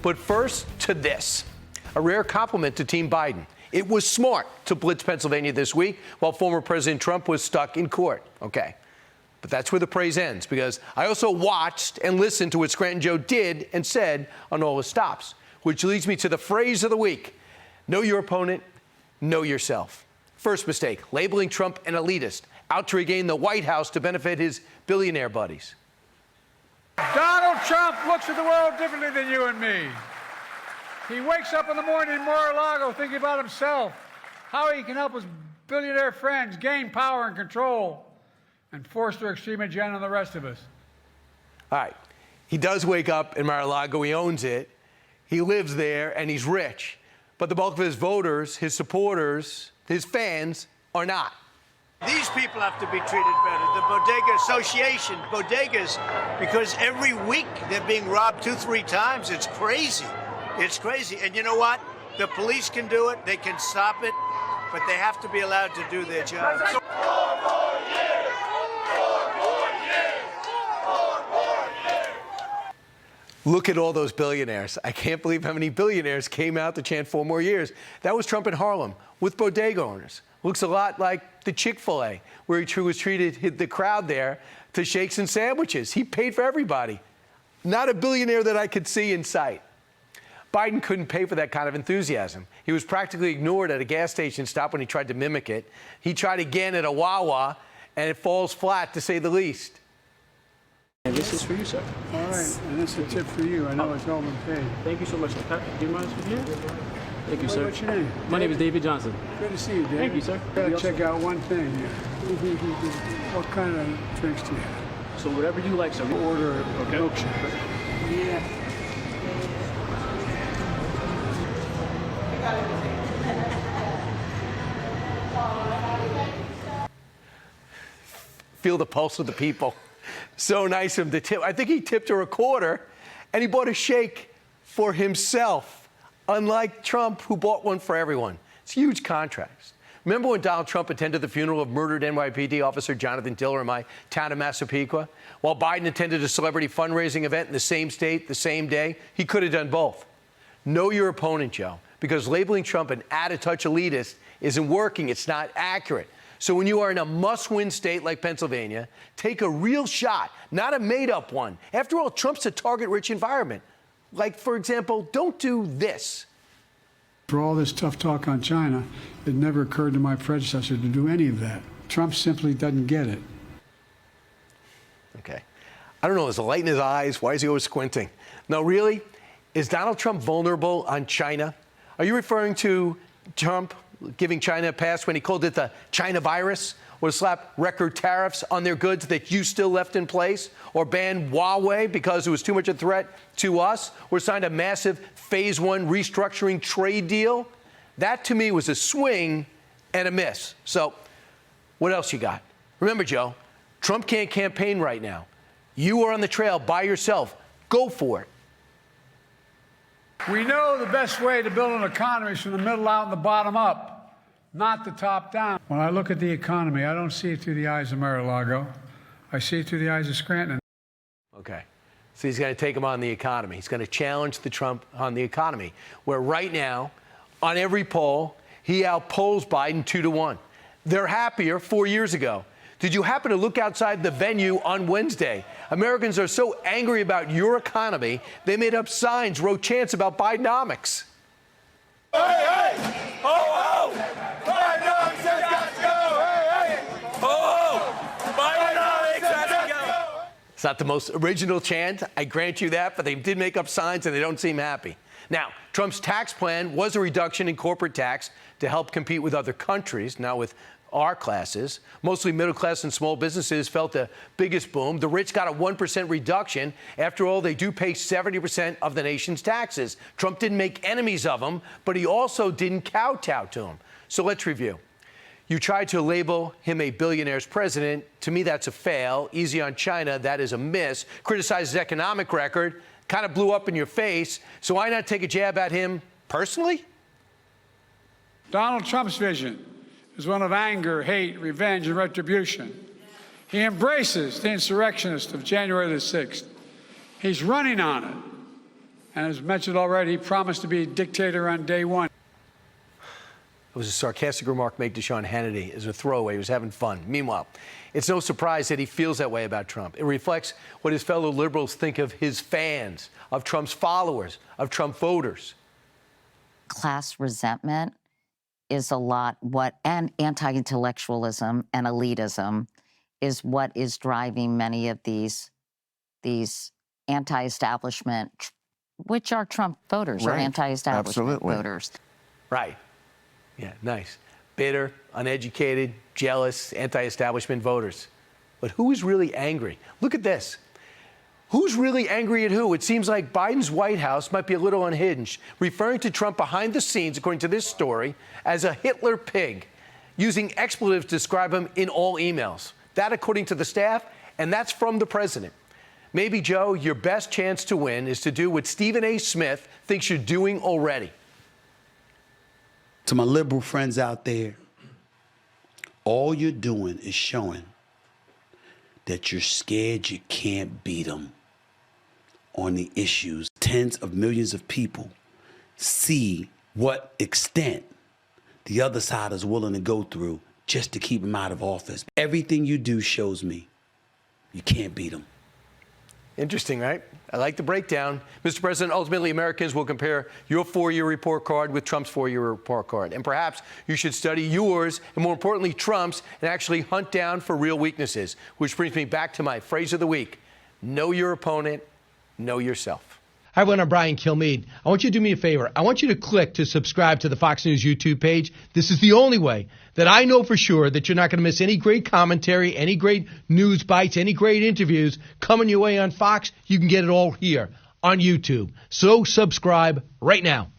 But first to this, a rare compliment to Team Biden. It was smart to blitz Pennsylvania this week while former President Trump was stuck in court. Okay. But that's where the praise ends, because I also watched and listened to what Scranton Joe did and said on all his stops, which leads me to the phrase of the week. Know your opponent, know yourself. First mistake, labeling Trump an elitist, out to regain the White House to benefit his billionaire buddies. Donald Trump looks at the world differently than you and me. He wakes up in the morning in Mar-a-Lago thinking about himself, how he can help his billionaire friends gain power and control and force their extreme agenda on the rest of us. All right. He does wake up in Mar-a-Lago. He owns it. He lives there, and he's rich. But the bulk of his voters, his supporters, his fans are not. These people have to be treated better. The Bodega Association, bodegas, because every week they're being robbed 2-3 times. It's crazy. It's crazy. And you know what? The police can do it. They can stop it. But they have to be allowed to do their job. Look at all those billionaires. I can't believe how many billionaires came out to chant 4 more years. That was Trump in Harlem with bodega owners. Looks a lot like the Chick-fil-A, where he was treated the crowd there to shakes and sandwiches. He paid for everybody. Not a billionaire that I could see in sight. Biden couldn't pay for that kind of enthusiasm. He was practically ignored at a gas station stop when he tried to mimic it. He tried again at a Wawa, and it falls flat, to say the least. And this is for you, sir. All right, and this is a tip for you. I know it's all been paid. Thank you so much. Do you mind for here? Thank you, sir. What's your name? My name is David Johnson. Good to see you, David. Thank you, sir. Gotta check out one thing here. What kind of drinks do you have? So whatever you like, sir. Order a milkshake. Yeah. Feel the pulse of the people. So nice of him to tip. I think he tipped her a quarter, and he bought a shake for himself, unlike Trump, who bought one for everyone. It's a huge contrast. Remember when Donald Trump attended the funeral of murdered NYPD officer Jonathan Diller in my town of Massapequa? While Biden attended a celebrity fundraising event in the same state the same day? He could have done both. Know your opponent, Joe, because labeling Trump an add-a-touch elitist isn't working. It's not accurate. So when you are in a must-win state like Pennsylvania, take a real shot, not a made-up one. After all, Trump's a target-rich environment. Like, for example, don't do this. For all this tough talk on China, it never occurred to my predecessor to do any of that. Trump simply doesn't get it. Okay. I don't know, is the light in his eyes? Why is he always squinting? No, really? Is Donald Trump vulnerable on China? Are you referring to Trump giving China a pass when he called it the China virus, or slap record tariffs on their goods that you still left in place, or ban Huawei because it was too much a threat to us, or signed a massive phase 1 restructuring trade deal? That, to me, was a swing and a miss. So what else you got? Remember, Joe, Trump can't campaign right now. You are on the trail by yourself. Go for it. We know the best way to build an economy is from the middle out and the bottom up, not the top down. When I look at the economy, I don't see it through the eyes of Mar-a-Lago. I see it through the eyes of Scranton. Okay. So he's going to take him on the economy. He's going to challenge the Trump on the economy, where right now, on every poll, he outpolls Biden 2-1. They're happier 4 years ago. Did you happen to look outside the venue on Wednesday? Americans are so angry about your economy, they made up signs, wrote chants about Bidenomics. Hey, hey! Ho, ho! Bidenomics has got to go! Hey, hey! Ho, ho! Bidenomics has got to go! It's not the most original chant, I grant you that, but they did make up signs and they don't seem happy. Now, Trump's tax plan was a reduction in corporate tax to help compete with other countries, not with our classes. Mostly middle class and small businesses felt the biggest boom. The rich got a 1% reduction. After all, they do pay 70% of the nation's taxes. Trump didn't make enemies of them, but he also didn't kowtow to them. So let's review. You tried to label him a billionaire's president. To me, that's a fail. Easy on China, that is a miss. Criticize his economic record, kind of blew up in your face. So why not take a jab at him personally? Donald Trump's vision is one of anger, hate, revenge, and retribution. He embraces the insurrectionists of January the 6th. He's running on it. And as mentioned already, he promised to be a dictator on day one. It was a sarcastic remark made to Sean Hannity as a throwaway. He was having fun. Meanwhile, it's no surprise that he feels that way about Trump. It reflects what his fellow liberals think of his fans, of Trump's followers, of Trump voters. Class resentment is a lot and anti-intellectualism and elitism is what is driving many of these anti-establishment, which are Trump voters, or anti-establishment voters. Right. Yeah, nice. Bitter, uneducated, jealous, anti-establishment voters. But who is really angry? Look at this. Who's really angry at who? It seems like Biden's White House might be a little unhinged, referring to Trump behind the scenes, according to this story, as a Hitler pig, using expletives to describe him in all emails. That, according to the staff, and that's from the president. Maybe, Joe, your best chance to win is to do what Stephen A. Smith thinks you're doing already. To my liberal friends out there, all you're doing is showing that you're scared you can't beat them on the issues. Tens of millions of people see what extent the other side is willing to go through just to keep them out of office. Everything you do shows me you can't beat them. Interesting, right? I like the breakdown. Mr. President, ultimately, Americans will compare your 4-year report card with Trump's 4-year report card. And perhaps you should study yours, and more importantly, Trump's, and actually hunt down for real weaknesses. Which brings me back to my phrase of the week. Know your opponent, know yourself. Hi, everyone. I'm Brian Kilmeade. I want you to do me a favor. I want you to click to subscribe to the Fox News YouTube page. This is the only way that I know for sure that you're not going to miss any great commentary, any great news bites, any great interviews coming your way on Fox. You can get it all here on YouTube. So subscribe right now.